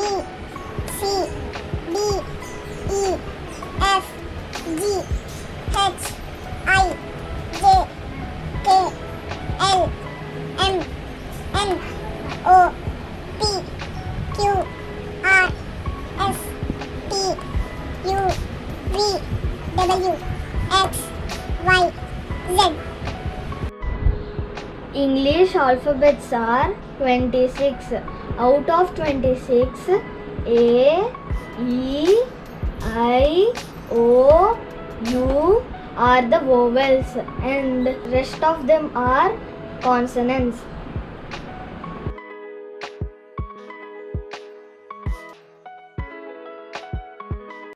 C, D, E, F, G, H, I, J, K, L, M, N, O, P, Q, R, S, T, U, V, W, X, Y, Z. English alphabets are 26. Out of 26, A, E, I, O, U are the vowels and rest of them are consonants.